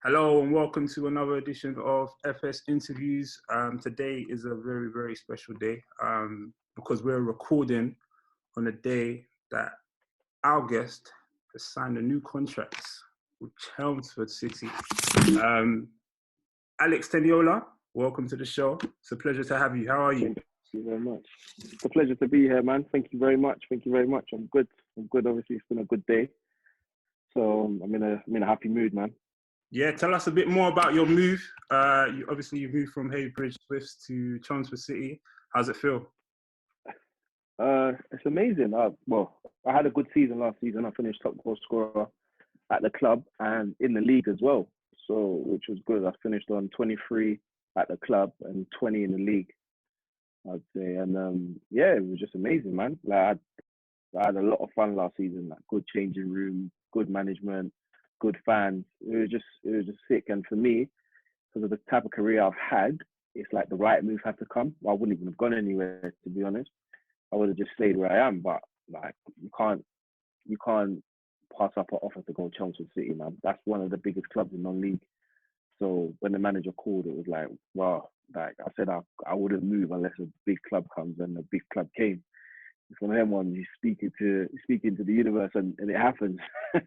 Hello and welcome to another edition of FS Interviews. Today is a very, very special day because we're recording on a day that our guest has signed a new contract with Chelmsford City. Alex Teniola, welcome to the show. It's a pleasure to have you. How are you? Thank you very much. It's a pleasure to be here, man. Thank you very much. I'm good. Obviously, it's been a good day. So I'm in a happy mood, man. Yeah, tell us a bit more about your move. You moved from Heybridge Swifts to Chelmsford City. How's it feel? It's amazing. I had a good season last season. I finished top goal scorer at the club and in the league as well. So, which was good. I finished on 23 at the club and 20 in the league, I'd say. And it was just amazing, man. Like I had a lot of fun last season. Like good changing room, good management, good fans. It was just sick. And for me, because of the type of career I've had, it's like the right move had to come. I wouldn't even have gone anywhere, to be honest. I would have just stayed where I am. But like you can't pass up an offer to go to Chelmsford City, man. That's one of the biggest clubs in non-league. So when the manager called, it was like, wow. Like I said, I wouldn't move unless a big club comes, and a big club came. It's one of them ones you speak into the universe and it happens.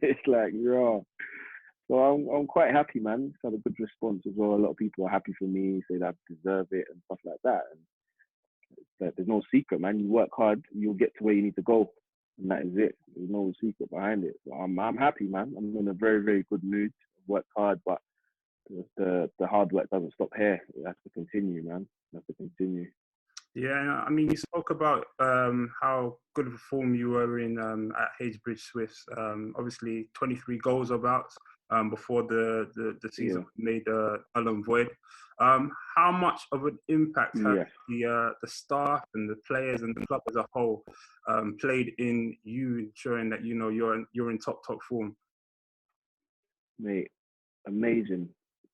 It's like, yeah. So I'm quite happy, man. It's had a good response as well. A lot of people are happy for me, say that I deserve it and stuff like that. And there's no secret, man. You work hard, you'll get to where you need to go, and that is it. There's no secret behind it. So I'm happy, man. I'm in a very, very good mood. I've worked hard, but the hard work doesn't stop here. It has to continue, man. It has to continue. Yeah, I mean, you spoke about how good of a form you were in at Heybridge Swifts. Obviously, 23 goals about before the season made null and void. How much of an impact has the staff and the players and the club as a whole played in you ensuring that you're in top form? Mate, amazing.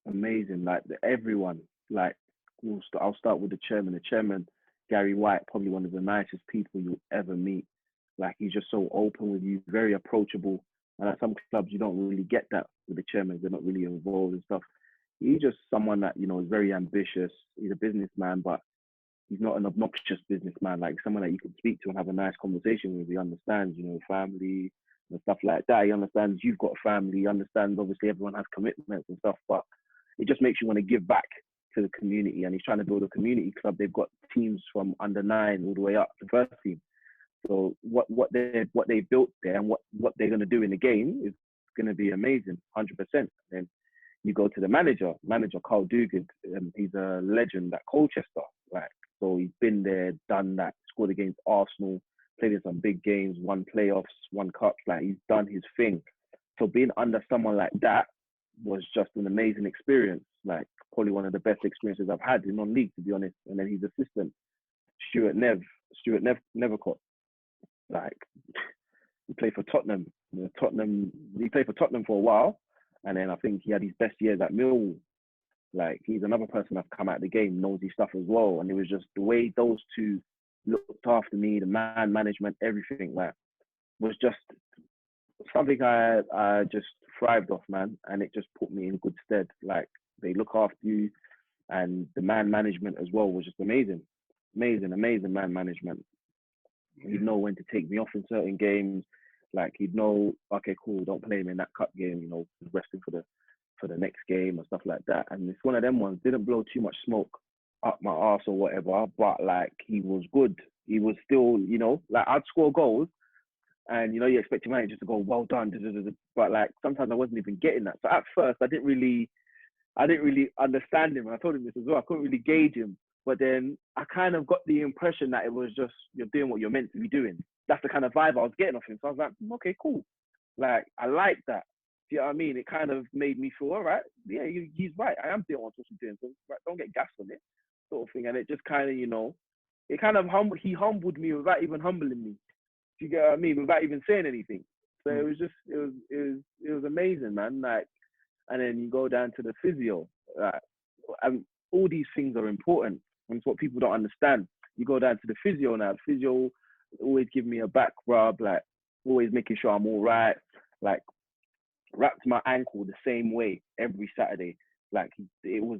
Like everyone. Like I'll start with the chairman. The chairman, Gary White, probably one of the nicest people you'll ever meet. Like he's just so open with you, very approachable. And at some clubs you don't really get that with the chairman. They're not really involved and stuff. He's just someone that, is very ambitious. He's a businessman, but he's not an obnoxious businessman. Like someone that you can speak to and have a nice conversation with. He understands, family and stuff like that. He understands you've got a family. He understands obviously everyone has commitments and stuff, but it just makes you want to give back to the community. And he's trying to build a community club. They've got teams from under 9 all the way up to first team. So what they built there and what they're going to do in the game is going to be amazing, 100%. Then you go to the manager Carl Dugan. He's a legend at Colchester. Like, so he's been there, done that, scored against Arsenal, played in some big games, won playoffs, won cups. Like he's done his thing. So being under someone like that was just an amazing experience. Like probably one of the best experiences I've had in non-league, to be honest. And then his assistant, Stuart Nevercott. Like he played for Tottenham. He played for Tottenham for a while, and then I think he had his best years at Millwall. Like he's another person that's come out of the game, knows his stuff as well. And it was just the way those two looked after me, the man management, everything. Like was just something I just thrived off, man. And it just put me in good stead. Like they look after you, and the man management as well was just amazing man management. He'd know when to take me off in certain games. Like he'd know, okay, cool, don't play me in that cup game, resting for the next game or stuff like that. And it's one of them ones, didn't blow too much smoke up my arse or whatever, but like he was good. He was still, like I'd score goals and you expect your manager to go, well done, but like sometimes I wasn't even getting that. So at first I didn't really understand him. And I told him this as well. I couldn't really gauge him. But then I kind of got the impression that it was just, you're doing what you're meant to be doing. That's the kind of vibe I was getting off him. So I was like, okay, cool. Like, I like that. Do you know what I mean? It kind of made me feel, all right, yeah, he's right. I am doing what I'm supposed to be doing. So right, don't get gassed on it, sort of thing. And it just kind of, it kind of he humbled me without even humbling me. Do you get what I mean? Without even saying anything. So it was just, it was amazing, man. Like, and then you go down to the physio. And all these things are important. And it's what people don't understand. You go down to the physio now. The physio always give me a back rub, like always making sure I'm all right. Like wrapped my ankle the same way every Saturday. Like it was,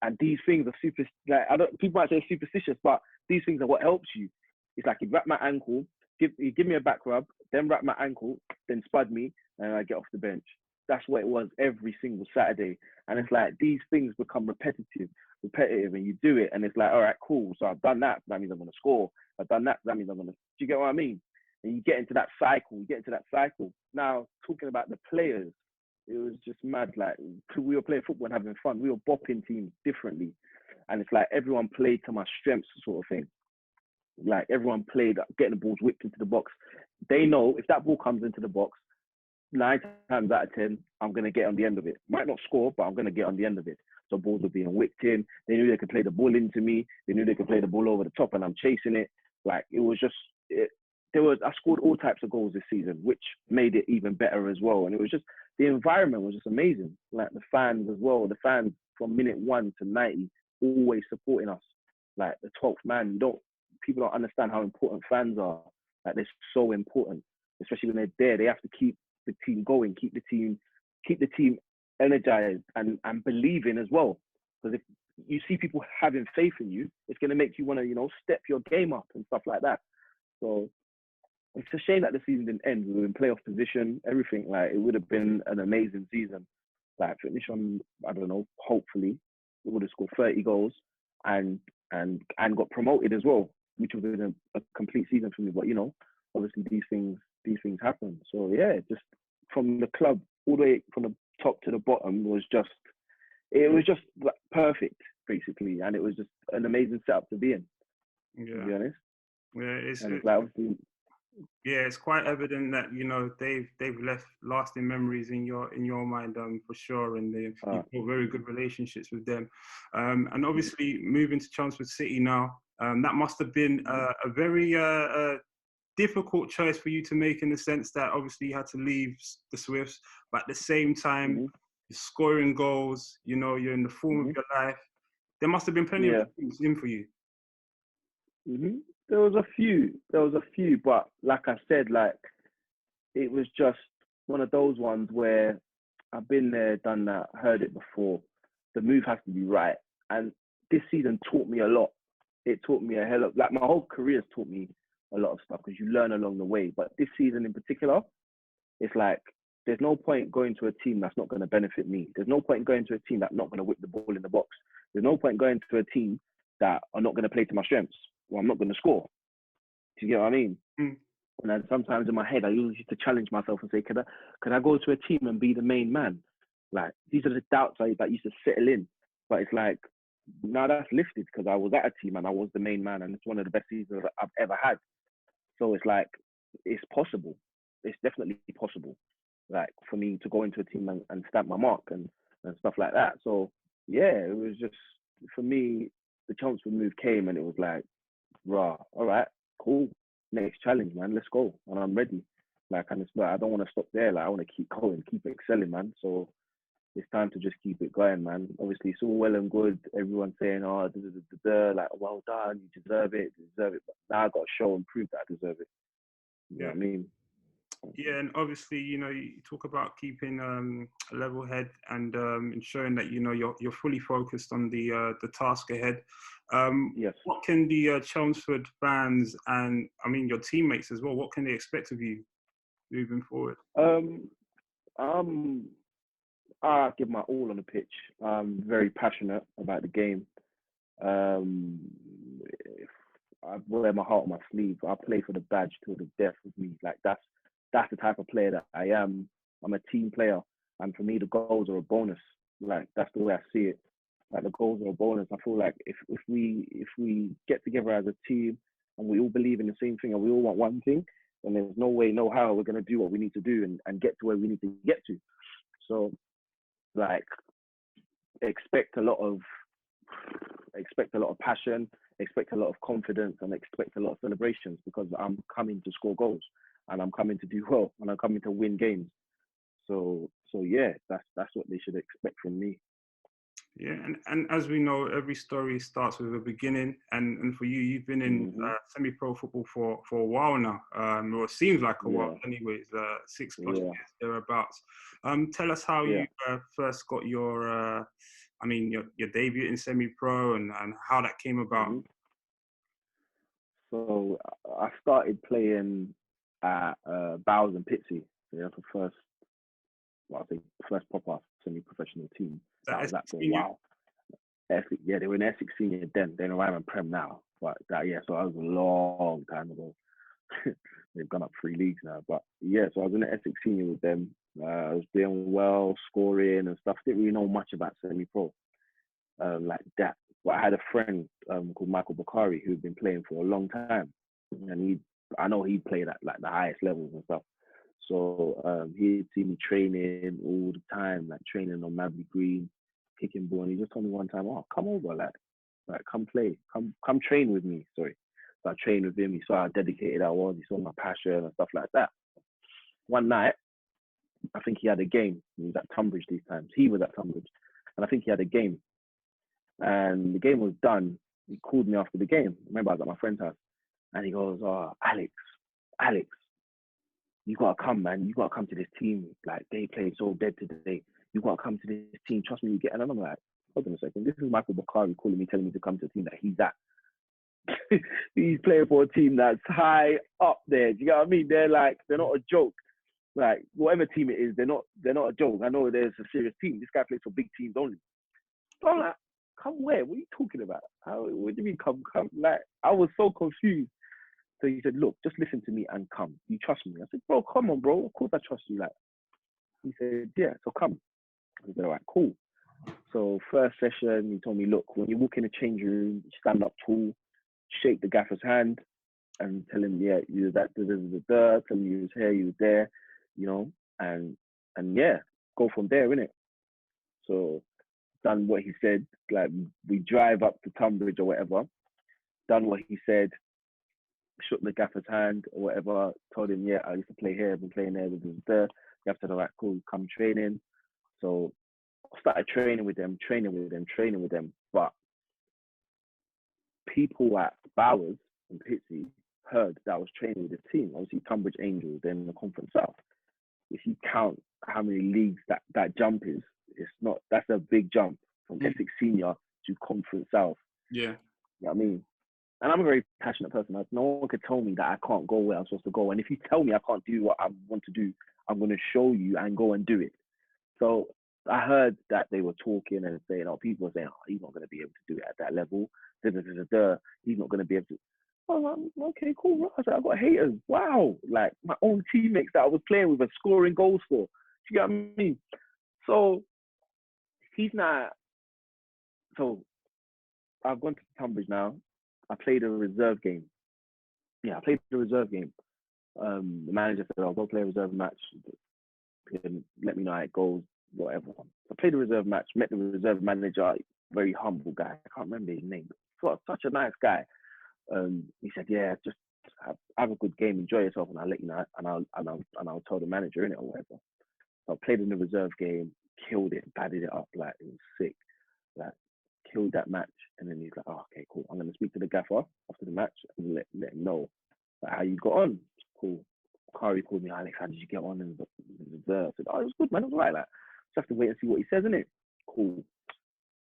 and these things are super. Like people might say superstitious, but these things are what helps you. It's like he wrapped my ankle, give me a back rub, then wrap my ankle, then spud me, and I get off the bench. That's what it was every single Saturday. And it's like these things become repetitive, and you do it, and it's like, all right, cool. So I've done that. That means I'm gonna score. I've done that. That means I'm gonna. Do you get what I mean? And you get into that cycle. Now talking about the players. It was just mad. Like we were playing football and having fun. We were bopping teams differently, and it's like everyone played to my strengths, sort of thing. Like everyone played, getting the balls whipped into the box. They know if that ball comes into the box, 9 times out of 10, I'm gonna get on the end of it. Might not score, but I'm gonna get on the end of it. So balls were being whipped in. They knew they could play the ball into me. They knew they could play the ball over the top, and I'm chasing it. Like it was just. I scored all types of goals this season, which made it even better as well. And it was just, the environment was just amazing. Like the fans as well, the fans from minute 1 to 90, always supporting us. Like the 12th man, people don't understand how important fans are. Like they're so important, especially when they're there. They have to keep the team going, keep the team energized and believing as well. Because if you see people having faith in you, it's going to make you want to, step your game up and stuff like that. So it's a shame that the season didn't end. We were in playoff position, everything. Like it would have been an amazing season. Like finish on, I don't know, hopefully we would have scored 30 goals and got promoted as well, which would have been a complete season for me. But obviously these things happen. So yeah, just from the club all the way from the top to the bottom was just like perfect basically, and it was just an amazing setup to be in. Yeah. To be honest. Yeah, it's quite evident that they've left lasting memories in your mind for sure, and you've got very good relationships with them. And obviously moving to Chelmsford City now, that must have been a very difficult choice for you to make, in the sense that obviously you had to leave the Swifts, but at the same time you're scoring goals. You're in the form of your life. There must have been plenty of things in for you. There was a few, but like I said, like it was just one of those ones where I've been there, done that, heard it before. The move has to be right, and this season taught me a lot. It taught me a hell of, like my whole career has taught me a lot of stuff because you learn along the way. But this season in particular, it's like there's no point going to a team that's not going to benefit me. There's no point going to a team that's not going to whip the ball in the box. There's no point going to a team that are not going to play to my strengths. Well, I'm not going to score. Do you get what I mean? And then sometimes in my head, I used to challenge myself and say, could I go to a team and be the main man? Like, these are the doubts that used to settle in. But it's like, now that's lifted because I was at a team and I was the main man, and it's one of the best seasons I've ever had. So it's like, it's possible. It's definitely possible. Like, for me to go into a team and stamp my mark and stuff like that. So, yeah, it was just, for me, the Chelmsford move came and it was like, rah, all right, cool. Next challenge, man. Let's go. And I'm ready. Like, and it's like, I don't want to stop there. Like, I want to keep going, keep excelling, man. So it's time to just keep it going, man. Obviously, it's all well and good. Everyone's saying, oh, like, well done, you deserve it. But now I got to show and prove that I deserve it. You know what I mean? Yeah, and obviously, you talk about keeping a level head and ensuring that you're fully focused on the task ahead. Yes. What can the Chelmsford fans and your teammates as well? What can they expect of you moving forward? I give my all on the pitch. I'm very passionate about the game. I wear my heart on my sleeve. I play for the badge till the death with me. Like that's the type of player that I am. I'm a team player, and for me, the goals are a bonus. Like that's the way I see it. Like the goals are a bonus. I feel like if we get together as a team and we all believe in the same thing and we all want one thing, then there's no way, no how we're gonna do what we need to do and get to where we need to get to. So, like, expect a lot of passion, expect a lot of confidence, and expect a lot of celebrations because I'm coming to score goals and I'm coming to do well and I'm coming to win games. So yeah, that's what they should expect from me. Yeah, and as we know, every story starts with a beginning. And for you, you've been in semi-pro football for a while now. Or it seems like a while, Yeah, anyways. 6+ yeah, years thereabouts. Tell us how yeah. you first got your, your debut in semi-pro and how that came about. hmm So I started playing at Bowers and Pitsea. So that's the first, well, I think first proper semi-professional team Is that that I was Essex at for a Senior? while. Essex, yeah, they were in Essex Senior then. They're in Ryman Prem now. But that, yeah, so that was a long time ago. They've gone up 3 leagues now. But yeah, so I was in the Essex Senior with them. I was doing well, scoring and stuff. Didn't really know much about semi-pro like that. But I had a friend called Michael Bakari who'd been playing for a long time, and I know he played at like the highest levels and stuff. So he'd seen me training all the time, like training on Mabley Green, kicking ball, and he just told me one time, "Oh, come over, like come play, come train with me." Sorry, so I trained with him. He saw how dedicated I was. He saw my passion and stuff like that. One night, I think he had a game. He was at Tonbridge these times. He was at Tonbridge, and I think he had a game. And the game was done. He called me after the game. Remember, I was at my friend's house, and he goes, "Oh, Alex, you gotta come, man. You gotta come to this team. Like they played so dead today. You gotta come to this team. Trust me, you get." And I'm like, hold on a second. This is Michael Bakari calling me, telling me to come to a team that he's at. He's playing for a team that's high up there. Do you know what I mean? They're not a joke. Like whatever team it is, they're not a joke. I know there's a serious team. This guy plays for big teams only. So I'm like, come where? What are you talking about? What do you mean come? Like I was so confused. So he said, look, just listen to me and come. You trust me? I said, bro, come on, bro. Of course I trust you. Like he said, yeah, so come. I said, all right, cool. So first session, he told me, look, when you walk in the change room, stand up tall, shake the gaffer's hand, and tell him, yeah, you that, tell him you was here, you was there, you know, and yeah, go from there, innit? So done what he said. Like we drive up to Tunbridge or whatever. Done what he said. Shook the gaffer's hand or whatever. Told him, yeah, I used to play here. I've been playing there. The gaffer said, all right, cool, come training. So I started training with them. But people at Bowers and Pitsea heard that I was training with the team. Obviously, Tonbridge Angels, then in the Conference South. If you count how many leagues that jump is, it's not. That's a big jump from Essex Senior to Conference South. Yeah. You know what I mean? And I'm a very passionate person. No one could tell me that I can't go where I'm supposed to go. And if you tell me I can't do what I want to do, I'm going to show you and go and do it. So I heard that they were talking and saying, oh, people were saying, oh, he's not going to be able to do it at that level. He's not going to be able to. Oh, like, okay, cool. I said, I got haters. Wow. Like my own teammates that I was playing with are scoring goals for. Do you get what I mean? So he's not. So I've gone to Tunbridge now. I played a reserve game. Yeah, I played the reserve game. The manager said, I'll go play a reserve match. And let me know how it goes, whatever. So I played the reserve match, met the reserve manager, very humble guy. I can't remember his name. Such a nice guy. He said, yeah, just have a good game, enjoy yourself, and I'll let you know, and I'll tell the manager in it or whatever. So I played in the reserve game, killed it, batted it up, like it was sick, like killed that match. And then he's like, oh, okay, cool. I'm gonna speak to the gaffer after the match and let him know like, how you got on. Cool. Kari called me, Alex, how did you get on in the reserve? I said, oh, it was good, man. It was all right. Like, just have to wait and see what he says, innit? Cool.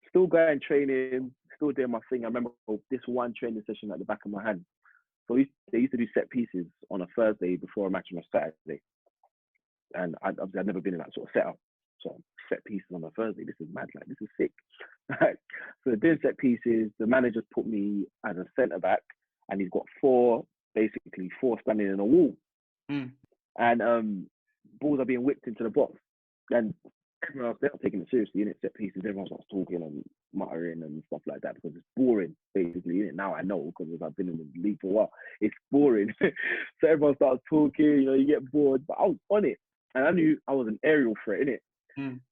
Still going training, still doing my thing. I remember this one training session at the back of my hand. So they used to do set pieces on a Thursday before a match on a Saturday. And I'd never been in that sort of setup. So set pieces on a Thursday. This is mad. Like, this is sick. So doing set pieces, the manager's put me as a centre back, and he's got four standing in a wall. And balls are being whipped into the box. And everyone else, they're not taking it seriously, innit? Set pieces, everyone starts talking and muttering and stuff like that because it's boring, basically, innit? Now I know because I've been in the league for a while. It's boring. So everyone starts talking, you get bored. But I was on it. And I knew I was an aerial threat, innit?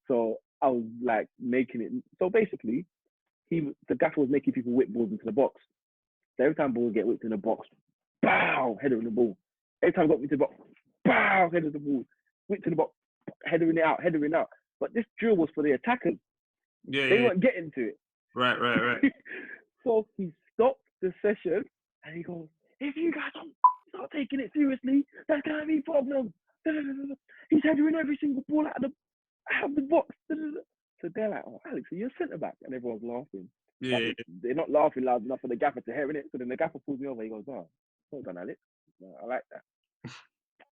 So I was like making it. So basically, the gaffer was making people whip balls into the box. So every time balls get whipped in the box, bow, header in the ball. Every time I got into the box, bow, header in the ball. Whipped to the box, headering it out. But this drill was for the attackers. Yeah, They yeah. weren't getting to it. Right. So he stopped the session and he goes, if you guys don't start taking it seriously, there's going to be problems. He's heading every single ball out of the box. So they're like, oh, Alex, are you a centre back? And everyone's laughing. Yeah. But they're not laughing loud enough for the gaffer to hear it. So then the gaffer pulls me over. He goes, oh, well done, Alex. I like that.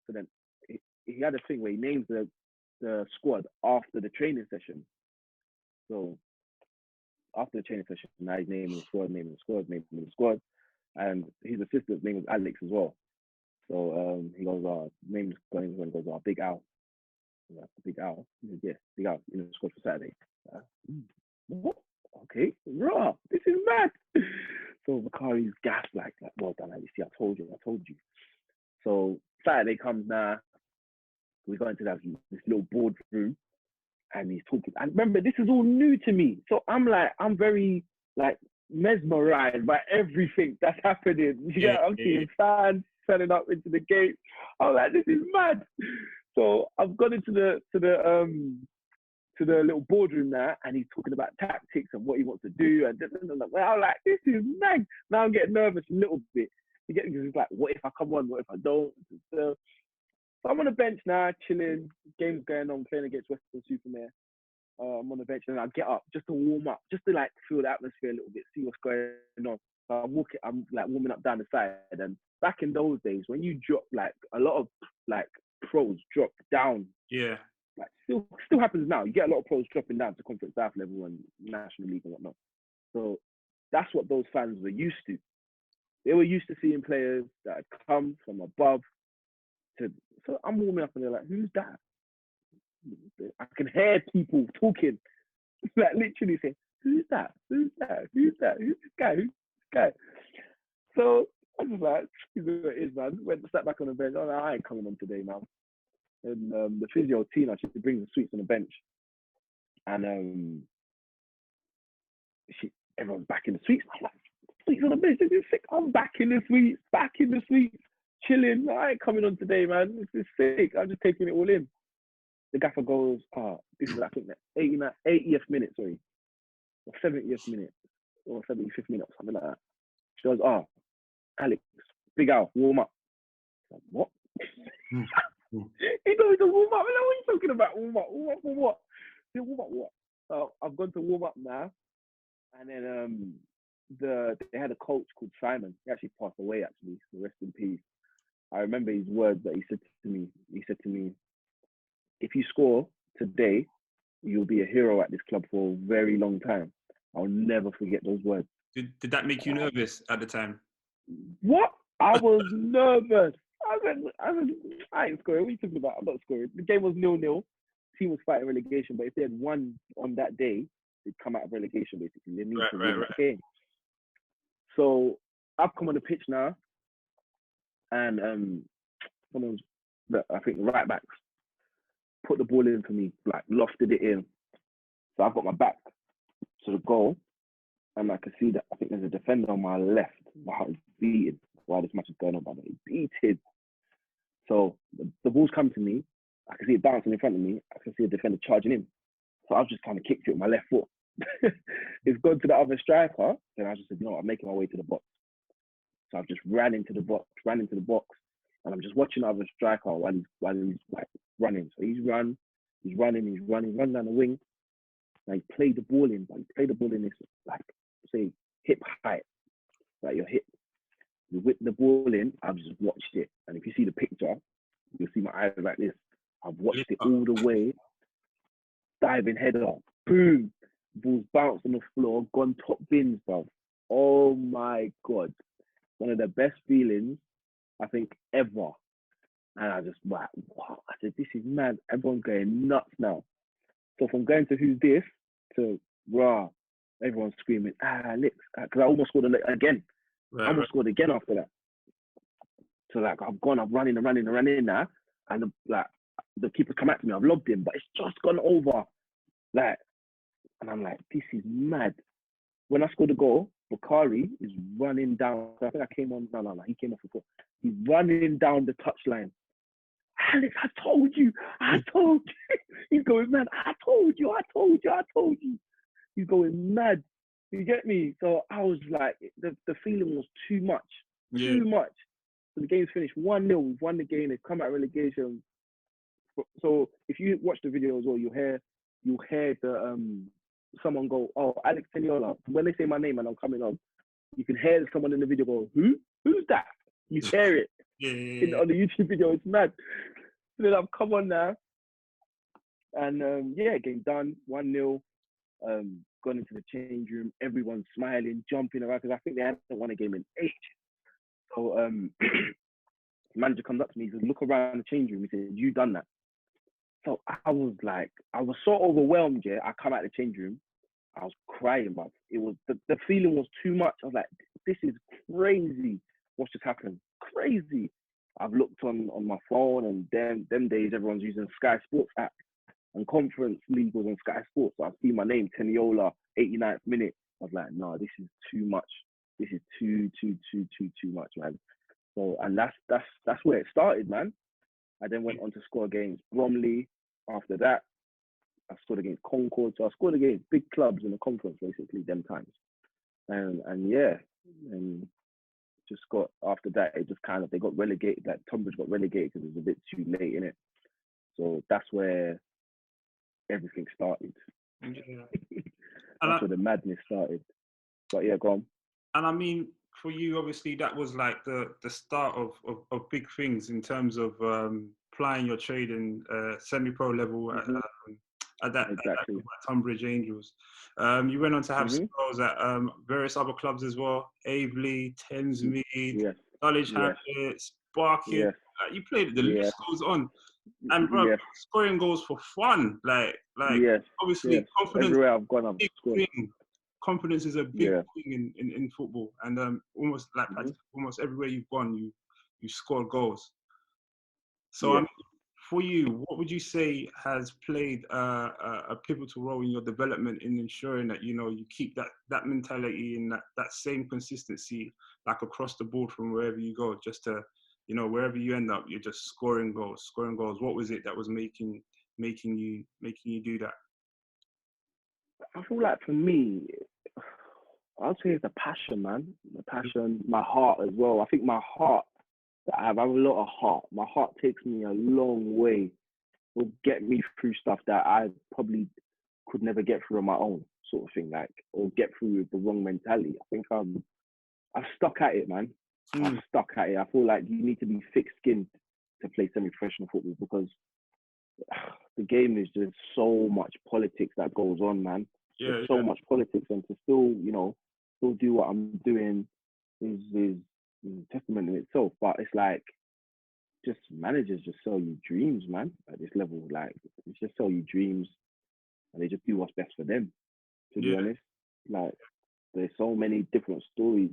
So then he had a thing where he names the squad after the training session. So after the training session, now he's naming the squad. And his assistant's name was Alex as well. So he goes, name's going, he goes, Big Al. Like, Big Al? He said, yeah, Big Al, in the squad for Saturday. What? Okay, raw, this is mad. So Bakari's gassed, like, well done, Alex. See, I told you. So Saturday comes now, we go into this little boardroom, and he's talking. And remember, this is all new to me. So I'm very, like, mesmerized by everything that's happening. I'm seeing fans turning up into the gate. I'm like, this is mad. So I've gone into the little boardroom now, and he's talking about tactics and what he wants to do. And I'm like, this is mad. Now I'm getting nervous a little bit. It's like, what if I come on? What if I don't? So I'm on the bench now, chilling. Game's going on, playing against Western Supermare. I'm on the bench and I get up just to warm up, just to like feel the atmosphere a little bit, see what's going on. So I'm like warming up down the side. And back in those days, when you drop, like a lot of like pros drop down. Yeah. Like still happens now. You get a lot of pros dropping down to Conference South level and National League and whatnot. So that's what those fans were used to. They were used to seeing players that had come from above to. So I'm warming up and they're like, who's that? I can hear people talking, like literally saying, who's that? Who's this guy? So I was like, it is, man. Sat back on the bench. I was like, I ain't coming on today, man. And the physio, Tina, she brings the sweets on the bench. And everyone's back in the suites. I'm like, sweets on the bench, this is sick. I'm back in the suites, chilling. I ain't coming on today, man. This is sick. I'm just taking it all in. The gaffer goes, this is, I think, the 80th minute, sorry, or 70th minute, or 75th minute, or something like that. She goes, Alex, Big Al, warm up. I'm like, what? He goes to warm up. I'm like, what are you talking about? Warm up for what? Warm up what? So I've gone to warm up now, and then they had a coach called Simon. He actually passed away, actually, so rest in peace. I remember his words that he said to me, if you score today, you'll be a hero at this club for a very long time. I'll never forget those words. Did that make you nervous at the time? What? I was nervous. I ain't scoring. What are you talking about? I'm not scoring. The game was 0-0. Team was fighting relegation, but if they had won on that day, they'd come out of relegation, basically. They need to win that game. So I've come on the pitch now, and I think the right backs put the ball in for me, like lofted it in. So I've got my back to the goal, and I can see that I think there's a defender on my left. My heart is beating while this match is going on, but it's beating. So the ball's coming to me. I can see it bouncing in front of me. I can see a defender charging in. So I've just kind of kicked it with my left foot. It's gone to the other striker. Then I just said, I'm making my way to the box. So I've just ran into the box, and I'm just watching the other striker while he's like running. So he's running down the wing. And he played the ball in, this, like, say, hip height, like your hip. You whip the ball in, I've just watched it. And if you see the picture, you'll see my eyes like this. I've watched it all the way, diving header, boom, balls bounced on the floor, gone top bins, bro. Oh my God. One of the best feelings, I think, ever. And I just, wow. I said, this is mad. Everyone's going nuts now. So from going to who's this to rah, everyone's screaming, Alex, because I almost scored again. I almost scored again after that. So like I'm running now, and the keeper come at me. I've lobbed him, but it's just gone over. Like, and I'm like, this is mad. When I scored the goal, Bakari is running down. I think I came on. No, he came off the court. He's running down the touchline. Alex, I told you. He's going, man, I told you. He's going mad. You get me? So I was like, the feeling was too much. Yeah. Too much. So the game's finished 1-0. We've won the game. They've come out of relegation. So if you watch the video as well, you'll hear the someone go, "Oh, Alex Teniola." When they say my name and I'm coming on, you can hear someone in the video go, "Who? Who's that?" You hear it on the YouTube video. It's mad. So then I've come on now, and game done, 1-0. Gone into the change room. Everyone's smiling, jumping around because I think they hadn't won a game in ages. So the manager comes up to me. He says, "Look around the change room." He said, "You done that?" So I was so overwhelmed. Yeah, I come out of the change room. I was crying, but it was the feeling was too much. I was like, "This is crazy. What's just happened? Crazy." I've looked on my phone, and them days everyone's using Sky Sports app, and Conference League was on Sky Sports. So I see my name, Teniola, 89th minute. I was like, "No, this is too much. This is too much, man." So, and that's where it started, man. I then went on to score against Bromley. After that, I scored against Concord. So I scored against big clubs in the conference, basically, them times. And just got, after that, it just kind of, they got relegated. Like Tonbridge got relegated because it was a bit too late, innit? So that's where everything started. Yeah. That's where the madness started. But yeah, go on. And I mean, for you, obviously, that was like the start of big things in terms of plying your trade in semi-pro level at that Tonbridge Angels. You went on to have some roles at various other clubs as well, Heybridge, Thamesmead, Dulwich, Hamlets, Barking. You played, the list goes on. And bro, scoring goals for fun, like obviously confidence. Everywhere I've gone, I've scored. Confidence is a big thing in football, and almost almost everywhere you've gone, you score goals. So for you, what would you say has played a pivotal role in your development in ensuring that you keep that mentality and that same consistency like across the board from wherever you go, just to wherever you end up, you're just scoring goals. What was it that was making you do that? I feel like for me, I'll say it's the passion, man. The passion, my heart as well. I think my heart, I have a lot of heart. My heart takes me a long way. It will get me through stuff that I probably could never get through on my own, sort of thing, or get through with the wrong mentality. I think I've stuck at it, man. I've stuck at it. I feel like you need to be thick-skinned to play semi-professional football because the game is just so much politics that goes on, man. There's so much politics, and to still do what I'm doing is a testament in itself. But it's like, just managers just sell you dreams, man, at this level. Like, it's just sell you dreams, and they just do what's best for them, to be honest. Like, there's so many different stories.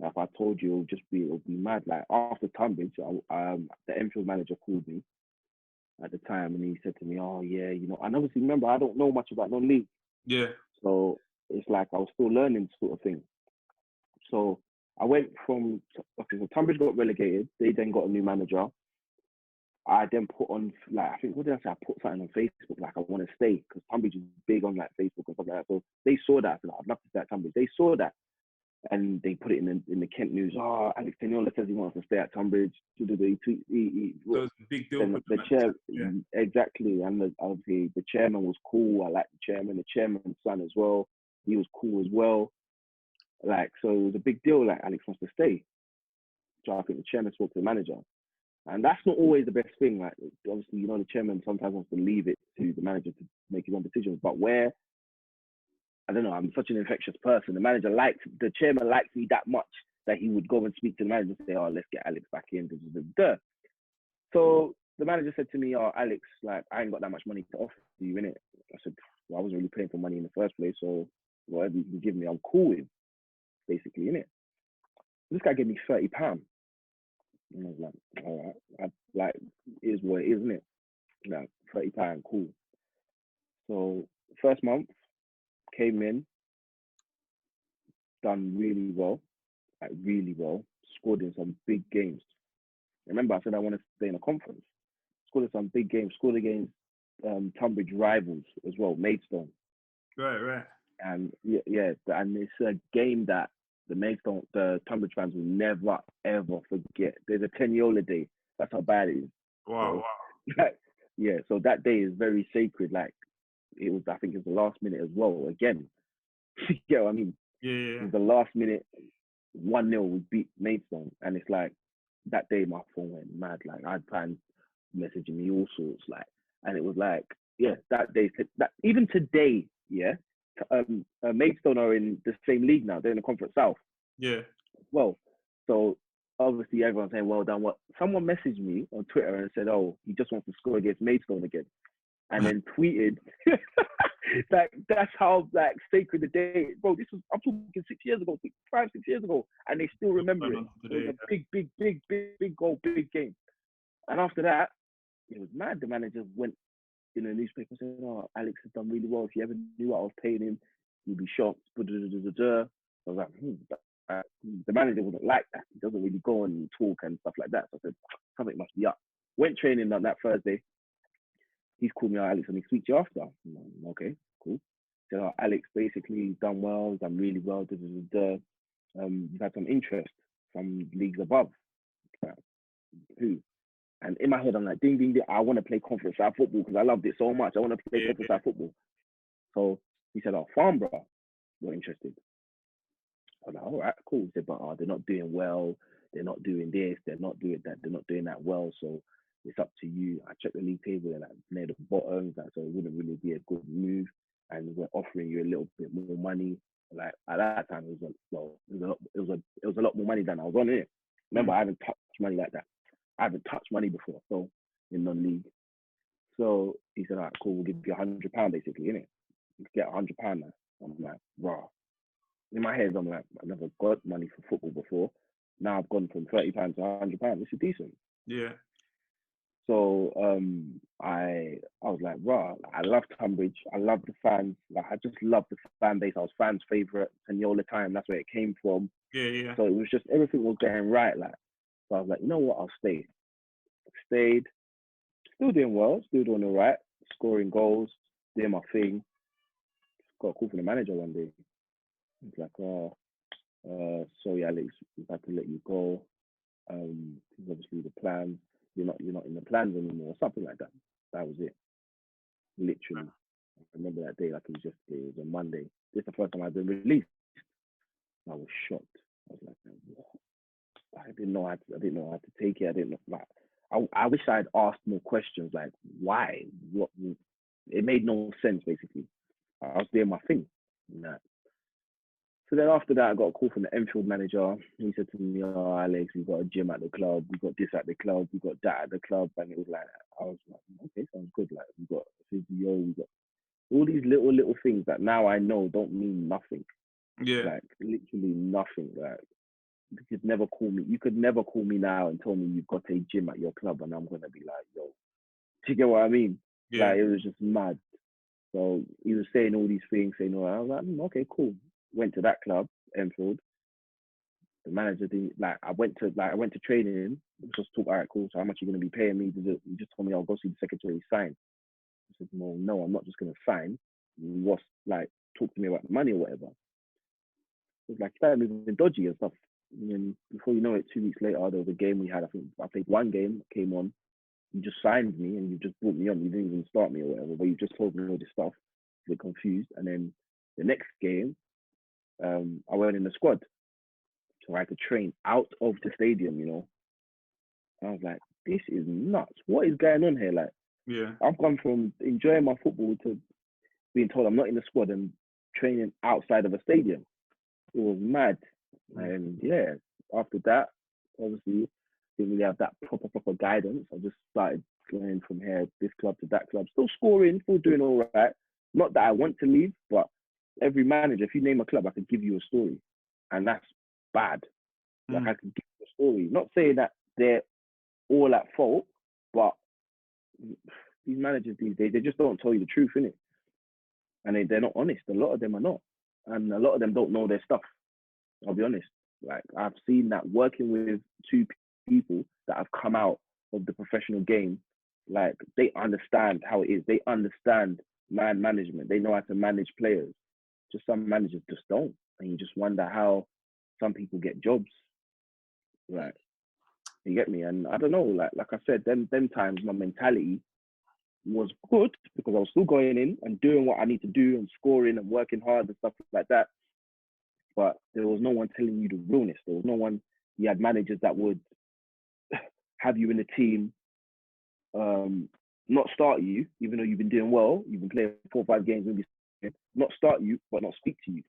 Like, if I told you, it would be mad. Like, after Tonbridge, the Enfield manager called me at the time, and he said to me, "Oh yeah, and obviously remember, I don't know much about non-league. Yeah. So it's like I was still learning, sort of thing. So I went from, so Tonbridge got relegated. They then got a new manager. I then put on, like, I think, what did I say? I put something on Facebook, like, I want to stay, because Tonbridge is big on, like, Facebook and stuff like that. So they saw that. I said, I'd love to stay at Tonbridge. They saw that. And they put it in the Kent news. "Oh, Alex Teniola says he wants to stay at Tonbridge." So it was a big deal. The chair, exactly. And obviously the chairman was cool. I liked the chairman. The chairman's son as well. He was cool as well. Like, so it was a big deal. Like, Alex wants to stay. So I think the chairman spoke to the manager. And that's not always the best thing. Like, obviously, the chairman sometimes wants to leave it to the manager to make his own decisions. But where, I don't know, I'm such an infectious person. The chairman likes me that much that he would go and speak to the manager and say, "Oh, let's get Alex back in." So the manager said to me, "Oh, Alex, like, I ain't got that much money to offer you, innit?" I said, "Well, I wasn't really paying for money in the first place, so whatever you can give me, I'm cool with, basically, innit?" This guy gave me £30. And I was like, all right, it is what it is, innit? Like, £30, cool. So first month, came in, done really well, scored in some big games. Remember, I said I wanted to stay in a conference. Scored in some big games, scored against Tonbridge rivals as well, Maidstone. Right. And and it's a game that the Tonbridge fans will never ever forget. There's a Teniola day. That's how bad it is. Wow, So, wow. So that day is very sacred. Like it was, I think it was the last minute as well. Again, you know what I mean? Yeah. It was the last minute 1-0 we beat Maidstone, and it's like that day my phone went mad. Like I had fans messaging me all sorts, like, and it was like, that day, that even today, Maidstone are in the same league now. They're in the Conference South. Yeah. Well, so obviously everyone's saying well done. What someone messaged me on Twitter and said, oh, he just wants to score against Maidstone again, and then tweeted like that's how like sacred the day, bro. This was, I'm talking 6 years ago, 5, 6 years ago, and they still remember it. It was a big goal, big game. And after that, it was mad. The manager went in the newspaper and said, "Oh, Alex has done really well. If you ever knew what I was paying him, you'd be shocked." I was like, the manager wasn't like that. He doesn't really go and talk and stuff like that. So I said, something must be up. Went training on that Thursday. He's called me out, Alex, and he speak to you after. I'm like, okay, cool. Said, oh, Alex, basically done well, done really well. You've had some interest from leagues above. Who? And in my head, I'm like, ding, ding, ding. I want to play Conference South football because I loved it so much. I want to play Conference South football. So he said, oh, Farnborough, you're interested. I was like, all right, cool. He said, but they're not doing well. They're not doing this. They're not doing that. They're not doing that well. So it's up to you. I checked the league table and like near the bottom, so it wouldn't really be a good move. And we're offering you a little bit more money. Like at that time, it was a lot more money than I was on it. Remember, I haven't touched money like that. I haven't touched money before, so in non-league. So he said, all right, cool, we'll give you £100 basically, innit? You get £100 now. I'm like, raw. In my head, I'm like, I never got money for football before. Now I've gone from £30 to £100. This is decent. Yeah. So I was like, raw. I love Tonbridge. I love the fans. Like I just love the fan base. I was fans' favourite. Teniola time. That's where it came from. Yeah. So it was just everything was going right. Like, so I was like, you know what? I'll stay. Stayed. Still doing well. Still doing all right. Scoring goals. Doing my thing. Got a call from the manager one day. He's like, oh, sorry, Alex, we've had to let you go. Because obviously the plans, you're not in the plans anymore, or something like that. That was it. Literally. I remember that day like it was a Monday. This is the first time I've been released. I was shocked. I was like, what? I didn't know how to take it. I didn't know, like, I wish I had asked more questions, like why? What? It made no sense basically. I was doing my thing. Nah. So then after that, I got a call from the Enfield manager. He said to me, oh, Alex, we've got a gym at the club. We've got this at the club. We've got that at the club. And it was like, I was like, okay, sounds good. Like, we've got physio. We've got all these little things that now I know don't mean nothing. Yeah. Like, literally nothing. Like, you could never call me now and tell me you've got a gym at your club and I'm going to be like, yo. Do you get what I mean? Yeah. Like, it was just mad. So he was saying all these things, saying all that. I was like, okay, cool. Went to that club, Enfield. The manager didn't like. I went to training. Just talk. All right, cool. So how much are you going to be paying me? He just told me I'll go see the secretary sign. I said, well, no, I'm not just going to sign. What's like? Talk to me about the money or whatever. It's like started moving dodgy and stuff. And then before you know it, 2 weeks later, there was a game we had. I think I played one game, came on. You just signed me and you just brought me on. You didn't even start me or whatever, but you just told me all this stuff. A bit confused. And then the next game, I went in the squad. So I had to train out of the stadium, you know. And I was like, this is nuts. What is going on here? Like, yeah, I've gone from enjoying my football to being told I'm not in the squad and training outside of a stadium. It was mad. And yeah, after that, obviously, didn't really have that proper guidance. I just started going from here, this club to that club, still scoring, still doing all right. Not that I want to leave, but every manager, if you name a club, I could give you a story. And that's bad. Like I could give you a story. Not saying that they're all at fault, but these managers these days, they just don't tell you the truth, innit? And they're not honest. A lot of them are not. And a lot of them don't know their stuff. I'll be honest. Like I've seen that working with two people that have come out of the professional game, like they understand how it is. They understand man management. They know how to manage players. Just some managers just don't, and you just wonder how some people get jobs. Right, you get me? And I don't know. Like I said, them times my mentality was good because I was still going in and doing what I need to do and scoring and working hard and stuff like that. But there was no one telling you the realness. There was no one. You had managers that would have you in the team, not start you, even though you've been doing well. You've been playing 4 or 5 games, maybe not start you, but not speak to you.